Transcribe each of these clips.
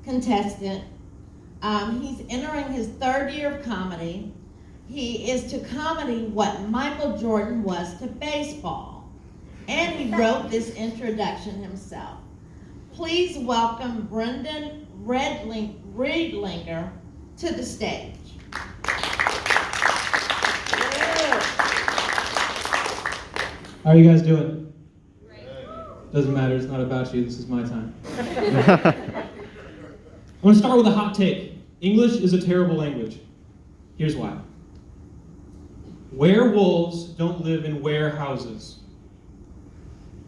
contestant. He's entering his third year of comedy. He is to comedy what Michael Jordan was to baseball. And he wrote this introduction himself. Please welcome Brendan Riedlinger to the stage. How are you guys doing? Great. Doesn't matter, it's not about you, this is my time. I want to start with a hot take. English is a terrible language. Here's why. Werewolves don't live in warehouses.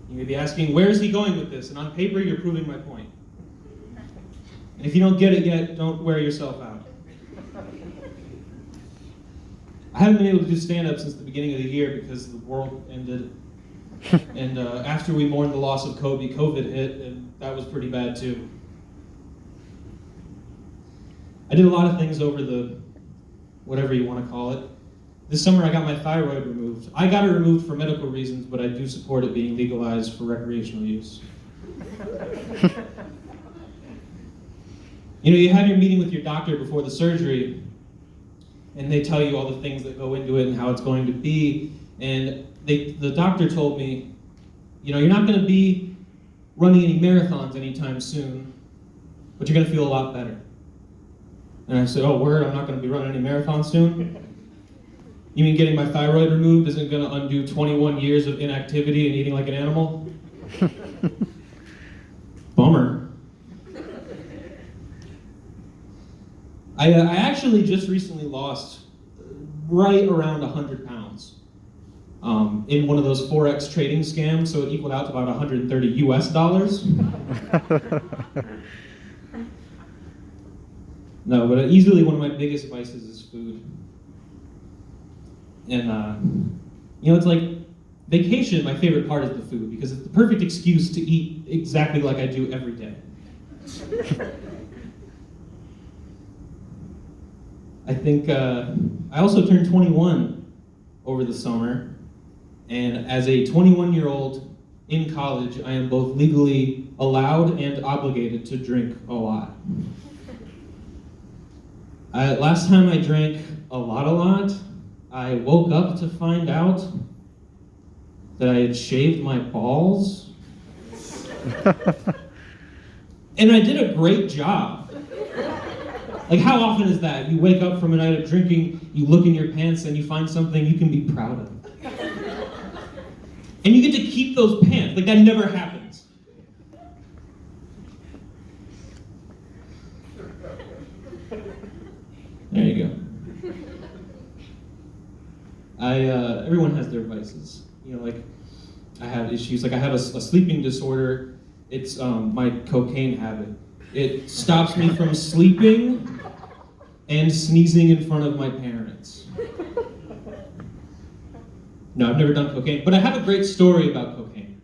You may be asking, where is he going with this? And on paper, you're proving my point. And if you don't get it yet, don't wear yourself out. I haven't been able to do stand-up since the beginning of the year because the world ended. And after we mourned the loss of Kobe, COVID hit, and that was pretty bad too. I did a lot of things over the, whatever you want to call it. This summer I got my thyroid removed. I got it removed for medical reasons, but I do support it being legalized for recreational use. You know, you have your meeting with your doctor before the surgery, and they tell you all the things that go into it and how it's going to be. And the doctor told me, you know, you're not going to be running any marathons anytime soon, but you're going to feel a lot better. And I said, oh, word, I'm not going to be running any marathons soon? You mean getting my thyroid removed isn't going to undo 21 years of inactivity and eating like an animal? Bummer. I actually just recently lost right around 100 pounds in one of those Forex trading scams, so it equaled out to about 130 US dollars. No, but easily one of my biggest vices is food. And, you know, it's like vacation, my favorite part is the food, because it's the perfect excuse to eat exactly like I do every day. I think, I also turned 21 over the summer, and as a 21-year-old in college, I am both legally allowed and obligated to drink a lot. Last time I drank a lot, I woke up to find out that I had shaved my balls. And I did a great job. Like, how often is that? You wake up from a night of drinking, you look in your pants, and you find something you can be proud of. And you get to keep those pants. Like, that never happens. There you go. Everyone has their vices. You know, like, I have issues. Like, I have a sleeping disorder. It's my cocaine habit. It stops me from sleeping and sneezing in front of my parents. No, I've never done cocaine, but I have a great story about cocaine.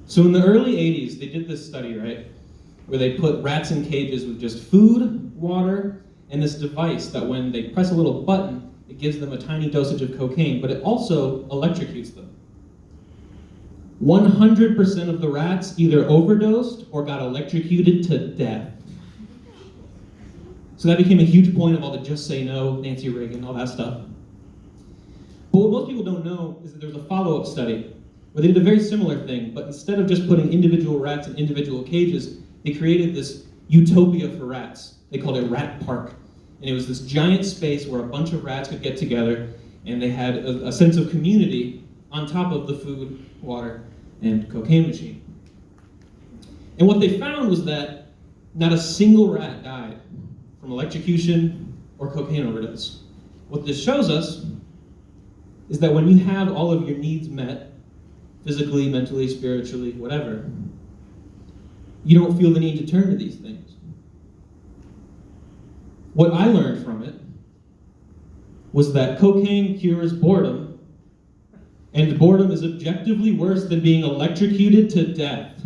So in the early 80s, they did this study, right, where they put rats in cages with just food, water, and this device that when they press a little button, it gives them a tiny dosage of cocaine, but it also electrocutes them. 100% of the rats either overdosed or got electrocuted to death. So that became a huge point of all the Just Say No, Nancy Reagan, all that stuff. But what most people don't know is that there was a follow-up study where they did a very similar thing, but instead of just putting individual rats in individual cages, they created this utopia for rats. They called it Rat Park. And it was this giant space where a bunch of rats could get together, and they had a sense of community on top of the food, water, and cocaine machine. And what they found was that not a single rat died from electrocution or cocaine overdose. What this shows us is that when you have all of your needs met, physically, mentally, spiritually, whatever, you don't feel the need to turn to these things. What I learned from it was that cocaine cures boredom, and boredom is objectively worse than being electrocuted to death.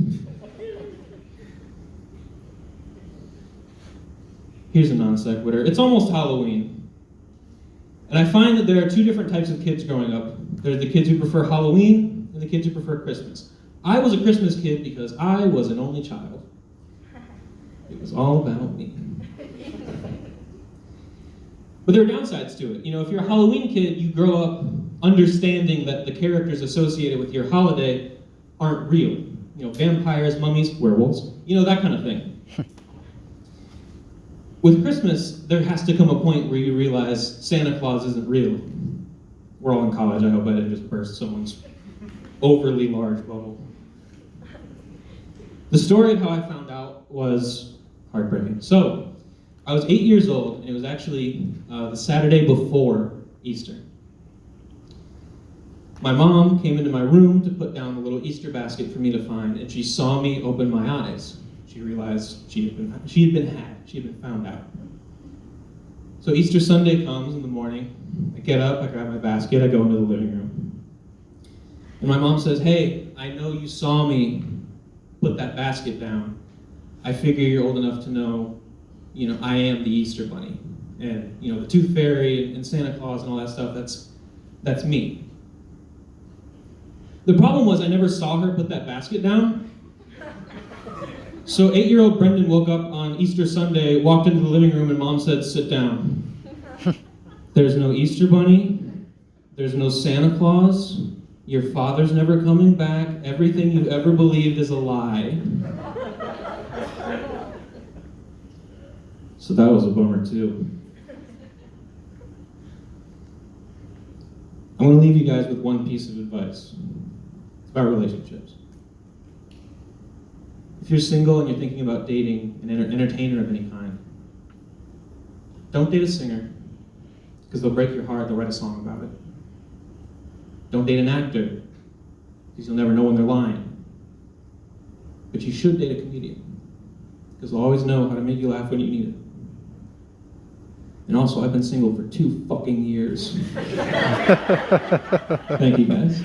Here's a non sequitur. It's almost Halloween. And I find that there are two different types of kids growing up. There's the kids who prefer Halloween and the kids who prefer Christmas. I was a Christmas kid because I was an only child. It was all about me. But there are downsides to it. You know, if you're a Halloween kid, you grow up understanding that the characters associated with your holiday aren't real. You know, vampires, mummies, werewolves, you know, that kind of thing. With Christmas, there has to come a point where you realize Santa Claus isn't real. We're all in college, I hope I didn't just burst someone's overly large bubble. The story of how I found out was heartbreaking. So, I was 8 years old, and it was actually the Saturday before Easter. My mom came into my room to put down the little Easter basket for me to find, and she saw me open my eyes. She realized she had been found out. So Easter Sunday comes in the morning. I get up, I grab my basket, I go into the living room. And my mom says, "Hey, I know you saw me put that basket down. I figure you're old enough to know, you know, I am the Easter Bunny. And, you know, the Tooth Fairy and Santa Claus and all that stuff, that's me." The problem was I never saw her put that basket down. So 8-year-old Brendan woke up on Easter Sunday, walked into the living room, and Mom said, "Sit down. There's no Easter Bunny. There's no Santa Claus. Your father's never coming back. Everything you've ever believed is a lie." So that was a bummer too. I'm going to leave you guys with one piece of advice. It's about relationships. If you're single and you're thinking about dating an entertainer of any kind, don't date a singer, because they'll break your heart, they'll write a song about it. Don't date an actor, because you'll never know when they're lying. But you should date a comedian, because they'll always know how to make you laugh when you need it. And also, I've been single for 2 fucking years. Thank you, guys.